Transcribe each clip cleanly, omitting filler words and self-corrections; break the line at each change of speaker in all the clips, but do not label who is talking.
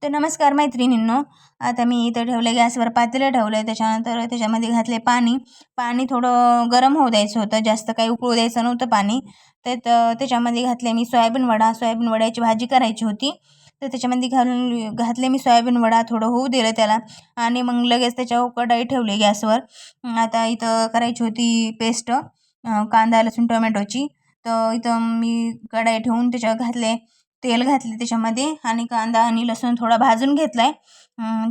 तर नमस्कार मैत्रिणींनो. आता मी इथं ठेवलं गॅसवर पातेलं ठेवलं आहे. त्याच्यानंतर त्याच्यामध्ये घातले पाणी. पाणी थोडं गरम होऊ द्यायचं होतं, जास्त काही उकळू द्यायचं नव्हतं पाणी. त्याच्यामध्ये घातले मी सोयाबीन वडा. सोयाबीन वड्याची भाजी करायची होती, तर त्याच्यामध्ये घातले मी सोयाबीन वडा. थोडं होऊ दिलं त्याला आणि मग लगेच त्याच्यावर कढई ठेवली गॅसवर. आता इथं करायची होती पेस्ट कांदा लसूण टोमॅटोची. तर इथं मी कढई ठेवून त्याच्यावर घातले, तेल घातले त्याच्यामध्ये आणि कांदा आणि लसूण थोडा भाजून घेतलाय.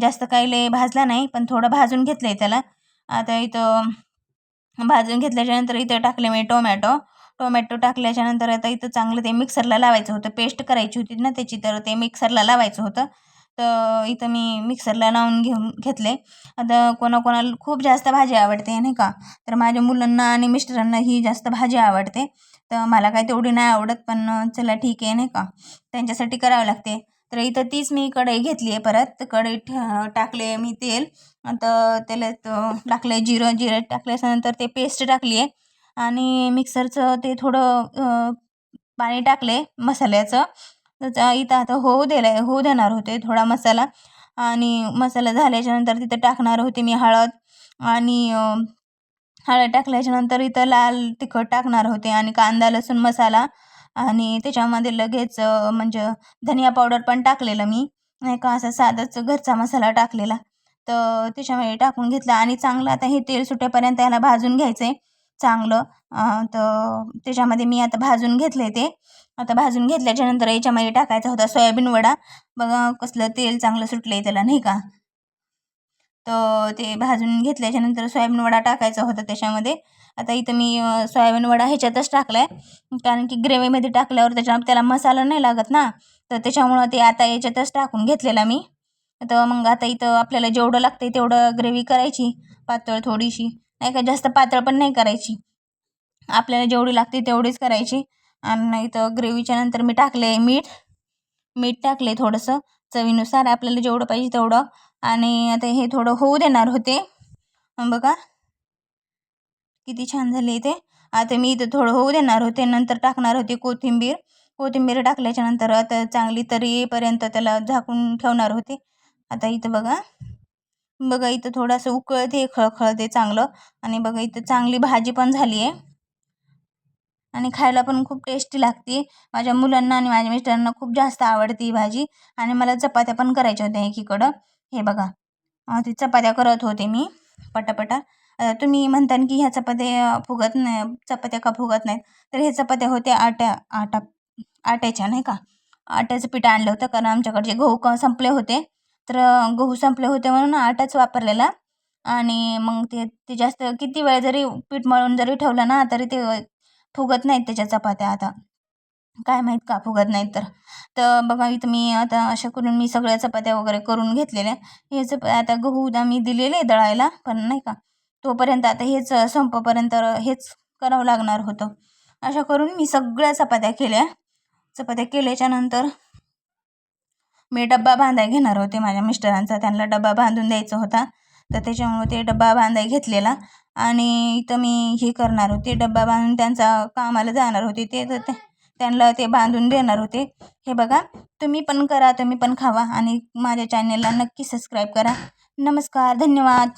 जास्त काही लय भाजला नाही, पण थोडं भाजून घेतलंय त्याला. आता इथं भाजून घेतल्याच्यानंतर इथं टाकले मी टोमॅटो. टोमॅटो टाकल्याच्यानंतर आता इथं चांगलं ते मिक्सरला लावायचं होतं, पेस्ट करायची होती ना त्याची, तर ते मिक्सरला लावायचं होतं. तर इथं मी मिक्सरला लावून घेतले. आता कोणाकोणाला खूप जास्त भाजी आवडते नाही का, तर माझ्या मुलांना आणि मिस्टरांना ही जास्त भाजी आवडते. तर मला काय तेवढी नाही आवडत, पण चला ठीक आहे नाही का, त्यांच्यासाठी करावं लागते. तर इथं तीच मी कढई घेतली आहे. परत कढईत टाकले मी तेल. आता तेलात टाकले जिरं टाकल्यानंतर ते पेस्ट टाकली आहे आणि मिक्सरचं ते थोडं पाणी टाकले मसाल्याचं. इथं आता होऊ देणार होते थोडा मसाला. आणि मसाला झाल्याच्यानंतर तिथं टाकणार होते मी हळद. आणि हळद टाकल्याच्यानंतर इथं लाल तिखट टाकणार होते आणि कांदा लसूण मसाला. आणि त्याच्यामध्ये लगेच म्हणजे धनिया पावडर पण टाकलेलं मी नाही का, असा साधाच घरचा मसाला टाकलेला. तर त्याच्यामध्ये टाकून घेतला आणि चांगलं आता हे तेल सुटेपर्यंत याला भाजून घ्यायचं आहे चांगलं. तर त्याच्यामध्ये मी आता भाजून घेतले ते. आता भाजून घेतल्याच्यानंतर याच्यामध्ये टाकायचा होता सोयाबीन वडा. बघा कसलं तेल चांगलं सुटलं आहे त्याला नाही का. तर ते भाजून घेतल्याच्यानंतर सोयाबीन वडा टाकायचा होता त्याच्यामध्ये. आता इथं मी सोयाबीन वडा ह्याच्यातच टाकला आहे, कारण की ग्रेव्हीमध्ये टाकल्यावर त्याला मसाला नाही लागत ना, तर त्याच्यामुळं ते आता याच्यातच टाकून घेतलेला मी. तर मग आता इथं आपल्याला जेवढं लागतं तेवढं ग्रेव्ही करायची, पातळ थोडीशी नाही का, जास्त पातळ पण नाही करायची, आपल्याला जेवढी लागते तेवढीच करायची. आणि इथं ग्रेव्हीच्या नंतर मी टाकले मीठ टाकले थोडंसं चवीनुसार, आपल्याला जेवढं पाहिजे तेवढं. आणि आता हे थोडं होऊ देणार होते. बघा किती छान झाले ते. आता मी इथं थोडं होऊ देणार होते, नंतर टाकणार होते कोथिंबीर टाकल्याच्यानंतर आता चांगली तरी येईपर्यंत त्याला झाकून ठेवणार होते. आता इथं बघा इथं थोडंसं उकळते खळखळते चांगलं. आणि बघा इथं चांगली भाजी पण झाली आहे आणि खायला पण खूप टेस्टी लागते. माझ्या मुलांना आणि माझ्या मिस्टरांना खूप जास्त आवडते ही भाजी. आणि मला चपात्या पण करायच्या होत्या एकीकडं. हे बघा ती चपात्या करत होते मी पटापटा. तुम्ही म्हणता की ह्या चपात्या फुगत नाही, चपात्या का फुगत नाहीत, तर हे चपात्या होत्या आट्याच्या नाही का. आट्याचं पीठ आणलं होतं, कारण आमच्याकडचे गहू संपले होते. तर गहू संपले होते म्हणून आटाच वापरलेला. आणि मग ते जास्त किती वेळ जरी पीठ मळून जरी ठेवलं ना, तरी ते फुगत नाहीत त्याच्या चपात्या. आता काय माहीत का फुगत नाहीत तर बघा इथं मी आता अशा करून मी सगळ्या चपात्या वगैरे करून घेतलेल्या. आता गहू मी दिलेले दळायला, पण नाही का तोपर्यंत आता हेच संपेपर्यंत हेच करावं लागणार होतं. अशा करून मी सगळ्या चपात्या केल्या. चपात्या केल्याच्यानंतर मी डब्बा बांधाय घेणार होते माझ्या मिस्टरांचा, त्यांना डब्बा बांधून द्यायचा होता. तर त्याच्यामुळे ते डब्बा बांधाय घेतलेला. आणि इथं मी हे करणार होते, डब्बा बांधून त्यांचा कामाला जाणार होते त्यांना ते बांधून देणार होते. हे बघा तुम्ही पण करा, तुम्ही पण खावा आणि माझ्या चॅनलला नक्की सबस्क्राईब करा. नमस्कार, धन्यवाद.